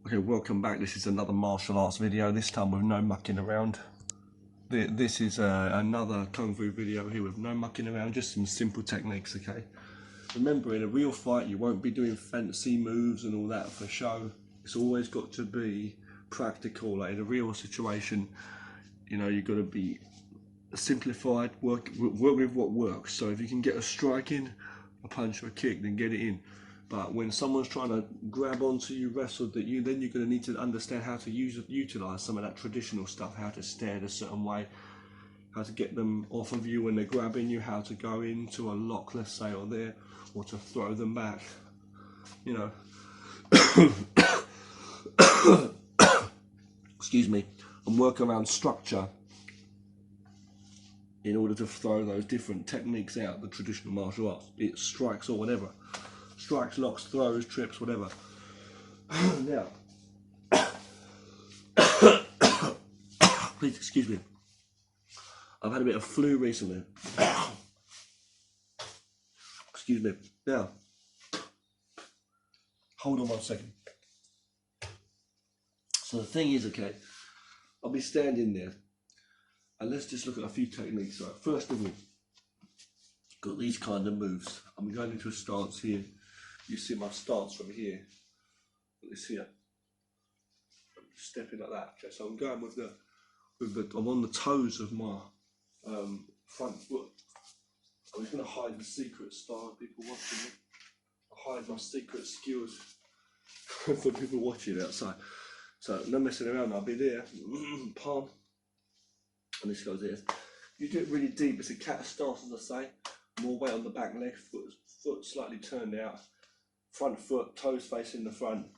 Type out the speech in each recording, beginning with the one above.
Okay, welcome back. This is another martial arts video, this time with no mucking around. This is another Kung Fu video here with no mucking around, just some simple techniques, okay? Remember, in a real fight, you won't be doing fancy moves and all that for show. It's always got to be practical. Like in a real situation, you know, you've got to be simplified, work with what works. So if you can get a strike in, a punch or a kick, then get it in. But when someone's trying to grab onto you, wrestle that you, then you're going to need to understand how to utilize some of that traditional stuff, how to stand a certain way, how to get them off of you when they're grabbing you, how to go into a lock, let's say, or there, or to throw them back, you know. Excuse me, and work around structure in order to throw those different techniques out, the traditional martial arts, be it strikes or whatever. Strikes, locks, throws, trips, whatever. Now, please excuse me. I've had a bit of flu recently. Excuse me. Now, hold on 1 second. So the thing is, okay, I'll be standing there, and let's just look at a few techniques. Right, first of all, got these kind of moves. I'm going into a stance here. You see my stance from here. Put this here. Stepping like that. Okay, so I'm going with the. I'm on the toes of my front foot. I'm just going to hide the secret style. People watching me. I hide my secret skills for people watching outside. So no messing around. I'll be there. Palm. And this goes here. You do it really deep. It's a cat stance, as I say. More weight on the back leg. Foot slightly turned out. Front foot, toes facing the front,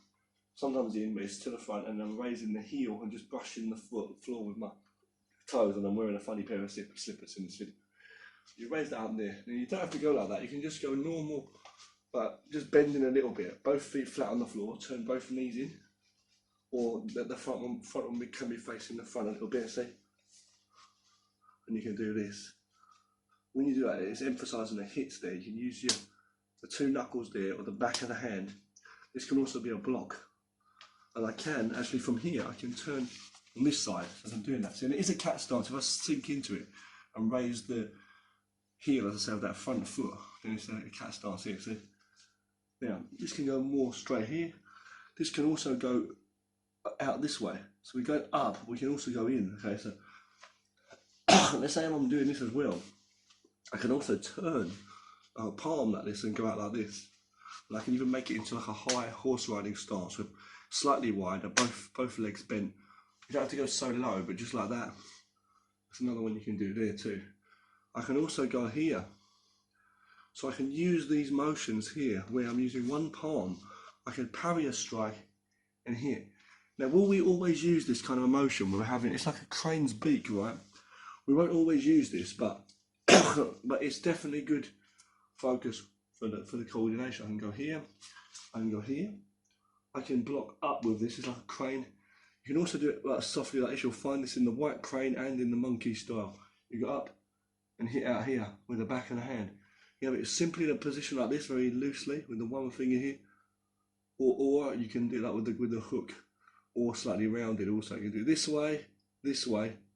sometimes the inwards to the front, and I'm raising the heel and just brushing the floor with my toes, and I'm wearing a funny pair of slippers in this video. You raise that up there, and you don't have to go like that, you can just go normal, but just bending a little bit, both feet flat on the floor, turn both knees in, or the front one can be facing the front a little bit, see? And you can do this. When you do that, it's emphasising the hits there, you can use the two knuckles there, or the back of the hand. This can also be a block. And I can, actually from here, I can turn on this side as I'm doing that. So it is a cat stance. If I sink into it and raise the heel, as I say, of that front foot, then it's a cat stance here, see? Now, this can go more straight here. This can also go out this way. So we go up, we can also go in, okay? So let's say I'm doing this as well. I can also turn palm like this and go out like this, and I can even make it into like a high horse riding stance with slightly wider, both legs bent. You don't have to go so low, but just like that. That's another one you can do there too. I can also go here, so I can use these motions here where I'm using one palm. I can parry a strike and hit. Now, will we always use this kind of a motion when we're having? It's like a crane's beak, right? We won't always use this, but but it's definitely good focus for the coordination. I can go here, I can go here, I can block up with this. It's like a crane. You can also do it like softly like this. You'll find this in the white crane and in the monkey style. You go up and hit out here with the back of the hand. You have it simply in a position like this, very loosely with the one finger here, or you can do that with the hook, or slightly rounded. Also, you can do this way,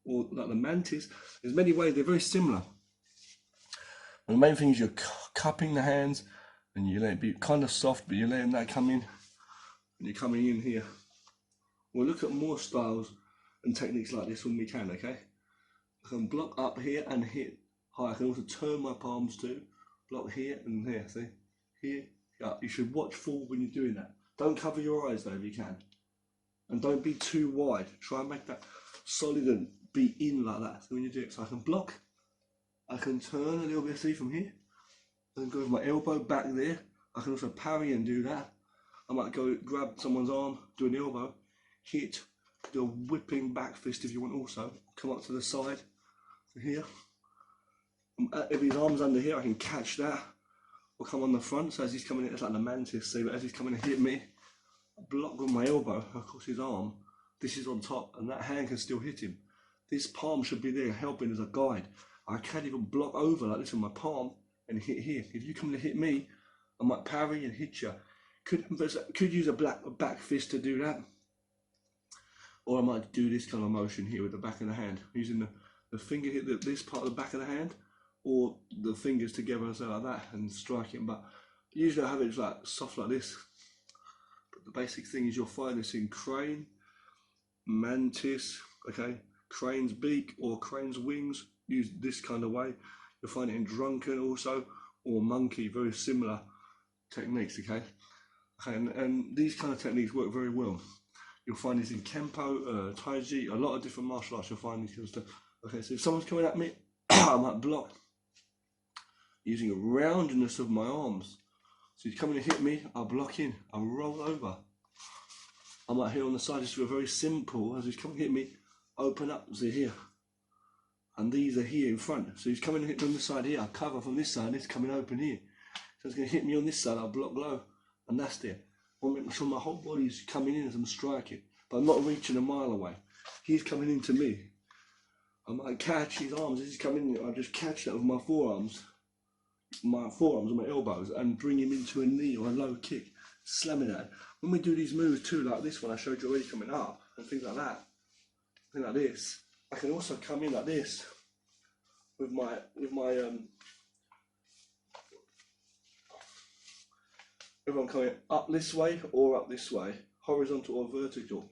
or like the mantis. There's many ways. They're very similar. And the main thing is you're cupping the hands, and you let it be kind of soft, but you're letting that come in, and you're coming in here. We'll look at more styles and techniques like this when we can, okay? I can block up here and hit high. I can also turn my palms too, block here and here, see? Here, yeah. You should watch forward when you're doing that. Don't cover your eyes though if you can. And don't be too wide. Try and make that solid and be in like that. So when you do it, so I can block, I can turn a little bit, see, from here. I can go with my elbow back there. I can also parry and do that. I might go grab someone's arm, do an elbow, hit, do a whipping back fist if you want also. Come up to the side, here. If his arm's under here, I can catch that. Or come on the front, so as he's coming in, it's like the mantis, see, but as he's coming to hit me, I block with my elbow, of course his arm, this is on top, and that hand can still hit him. This palm should be there helping as a guide. I can't even block over like this with my palm and hit here. If you come to hit me, I might parry and hit you. Could use a back fist to do that. or I might do this kind of motion here with the back of the hand, using the finger hit this part of the back of the hand, or the fingers together so like that and striking. But usually I have it like soft like this. But the basic thing is you'll find this in crane, mantis, okay, crane's beak or crane's wings, use this kind of way. You'll find it in drunken also, or monkey, very similar techniques, okay? And these kind of techniques work very well. You'll find this in Kempo, Tai Chi, a lot of different martial arts you'll find these kind of stuff. Okay, so if someone's coming at me, I might block using a roundness of my arms. So he's coming to hit me, I'll block in, I'll roll over. I might hit on the side, just very simple, as he's coming to hit me, open up, see here. And these are here in front. So he's coming to hit me on the side here, I'll cover from this side, it's coming open here. So he's going to hit me on this side, I'll block low, and that's there. I'll make sure my whole body's coming in as I'm striking, but I'm not reaching a mile away. He's coming into me. I might catch his arms as he's coming in, I'll just catch that with my forearms and my elbows, and bring him into a knee or a low kick, slamming at him. When we do these moves too, like this one I showed you already coming up, and things like that, things like this, I can also come in like this with my if I'm coming up this way or up this way, horizontal or vertical.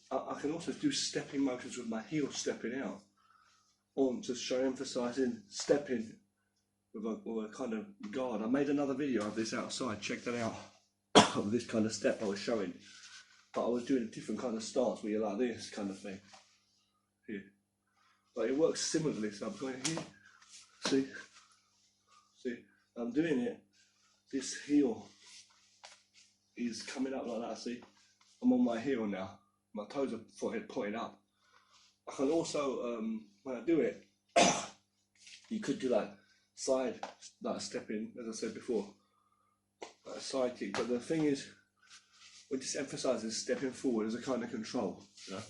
I can also do stepping motions with my heel stepping out, or just show emphasising stepping with a kind of guard. I made another video of this outside, check that out, of this kind of step I was showing. But I was doing a different kind of stance where you're like this kind of thing. Here. But it works similarly, so I'm going here, see, I'm doing it, this heel is coming up like that, see? I'm on my heel now, my toes are pointing up. I can also, when I do it, you could do like side, like stepping, as I said before, like a side kick, but the thing is, we just emphasise stepping forward as a kind of control, you know?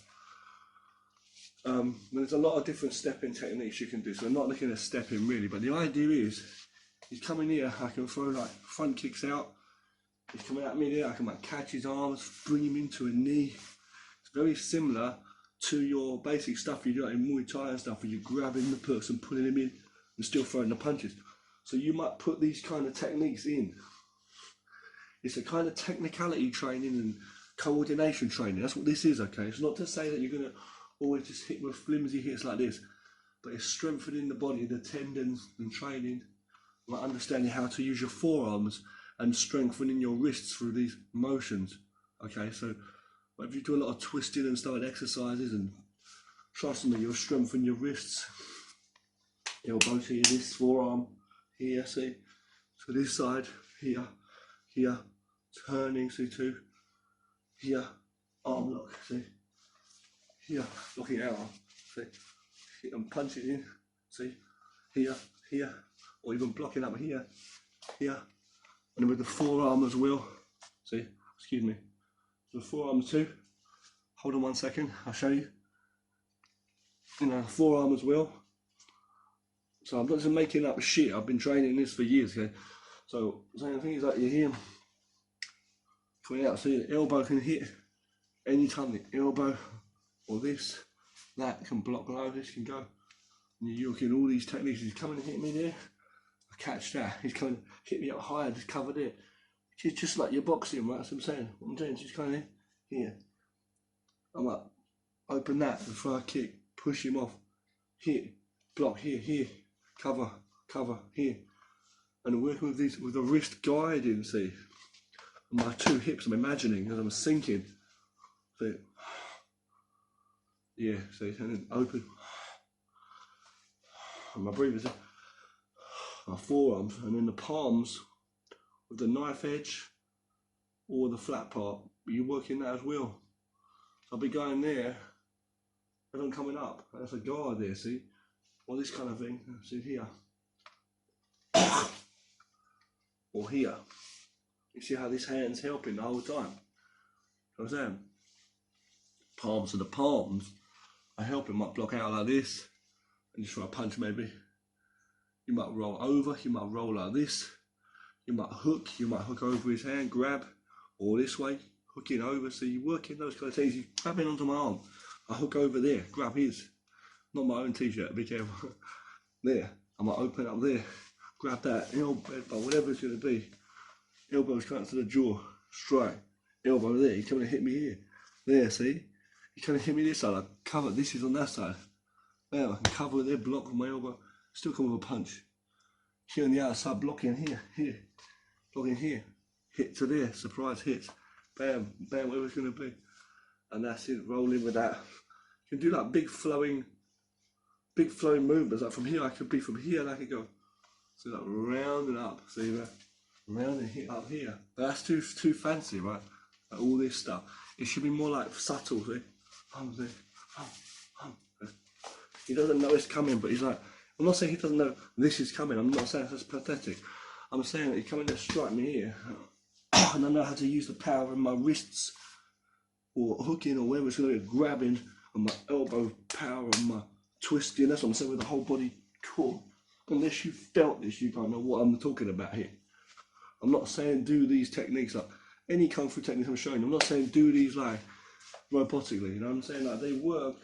There's a lot of different stepping techniques you can do, so I'm not looking at stepping really, but the idea is, he's coming here, I can throw like front kicks out, he's coming at me there, I can like catch his arms, bring him into a knee. It's very similar to your basic stuff you do like in Muay Thai and stuff, where you're grabbing the person, pulling him in, and still throwing the punches. So you might put these kind of techniques in. It's a kind of technicality training and coordination training. That's what this is, okay? It's not to say that you're going to always just hit with flimsy hits like this, but it's strengthening the body, the tendons, and training, like understanding how to use your forearms and strengthening your wrists through these motions, okay? So if you do a lot of twisting and stuff, exercises, and trust me, you'll strengthen your wrists, elbow here, this forearm here, see, to this side, here, turning, see, to here, arm lock, see, here, locking out, see, and punching in, see, here, or even blocking up here, and then with the forearm as well, see, excuse me, the forearm too, hold on 1 second, I'll show you, forearm as well. So I'm not just making up shit, I've been training this for years, okay? So the thing is like you hear coming out, so your elbow can hit anytime the elbow or this, that can block low, this can go. And you're looking at all these techniques, he's coming to hit me there, I catch that, he's coming to hit me up higher, just cover there. Which is just like your boxing, right? That's what I'm saying. What I'm doing is just kind of here. I'm up, open that, before I kick, push him off, hit, block here, cover, here. And working with these, with the wrist guiding, see, and my two hips, I'm imagining as I'm sinking. See, yeah, see, and then open. And my breathers, my forearms, and then the palms with the knife edge or the flat part. But you're working that as well. So I'll be going there, and I'm coming up. That's a guard there, see, or this kind of thing. See here. Or here. You see how this hand's helping the whole time? You know what I'm saying? Palms, so the palms are helping, might block out like this, and just try a punch maybe. You might roll over, you might roll like this, you might hook over his hand, grab, or this way, hooking over. So you working those kind of things. You grabbing onto my arm. I hook over there, grab his. Not my own t-shirt, be careful. There. I might open up there, grab that, elbow, whatever it's going to be. Elbow's coming to the jaw, strike. Elbow there, he's coming to hit me here. There, see? He's coming to hit me this side. I cover, this is on that side. There, I can cover there, block with my elbow. Still come with a punch. Here on the outside, blocking here. Blocking here. Hit to there, surprise hits. Bam, bam, whatever it's going to be. And that's it, rolling with that. You can do like big flowing movements. Like from here, I could be from here and I could go. So like round and up, see that? Round and hit up here. But that's too fancy, right? Like all this stuff. It should be more like subtle, see? He doesn't know it's coming, but he's like, I'm not saying he doesn't know this is coming. I'm not saying that's pathetic. I'm saying that he's coming to strike me here. And I know how to use the power in my wrists or hooking or whatever it's going to be, grabbing and my elbow power and my twisting. That's what I'm saying with the whole body core. Unless you felt this, you don't know what I'm talking about here. I'm not saying do these techniques like any kung fu techniques I'm showing you. I'm not saying do these like robotically. You know what I'm saying? Like they work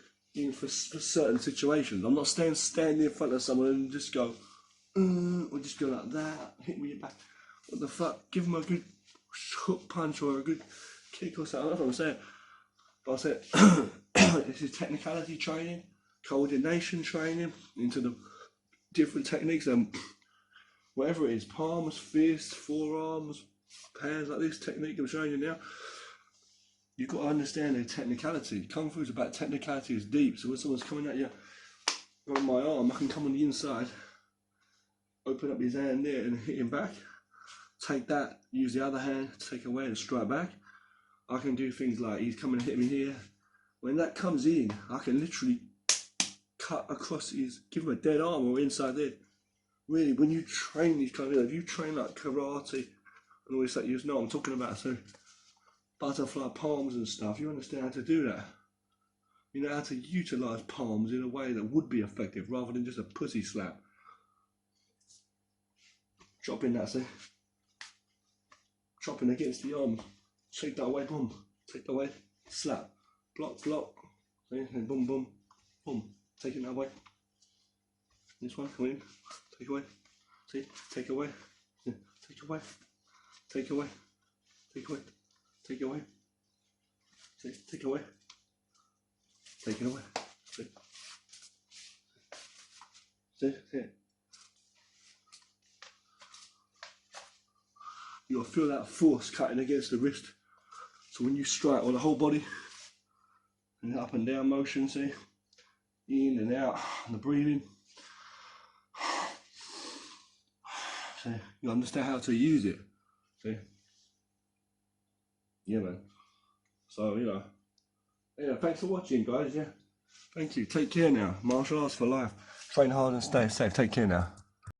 for certain situations. I'm not standing in front of someone and just go, or just go like that, hit me in your back. What the fuck? Give them a good hook punch or a good kick or something. That's what I'm saying. But I said, this is technicality training, coordination training into the different techniques and whatever it is, palms, fists, forearms, hands, like this technique I'm showing you now. You've got to understand the technicality. Kung Fu is about technicality, is deep. So when someone's coming at you on my arm, I can come on the inside, open up his hand there and hit him back. Take that, use the other hand, take away and strike back. I can do things like he's coming to hit me here. When that comes in, I can literally cut across his, give him a dead arm or inside there. Really, when you train these kind of, if you train like karate and all this that you know I'm talking about, so butterfly palms and stuff, you understand how to do that. You know how to utilize palms in a way that would be effective rather than just a pussy slap. Chopping that, see? Chopping against the arm. Take that away, boom. Take that away, slap. Block, block. See? And boom, boom, boom. Taking that away. This one, come in. Take away. See? Take away. Take away. Take away. Take away. Take it away. See? Take it away. Take it away. See? See? See? You'll feel that force cutting against the wrist. So when you strike on the whole body, and up and down motion, see? In and out, and the breathing. See? You understand how to use it. See? Yeah, man. So, you know. Yeah, thanks for watching, guys. Yeah. Thank you. Take care now. Martial arts for life. Train hard and stay safe. Take care now.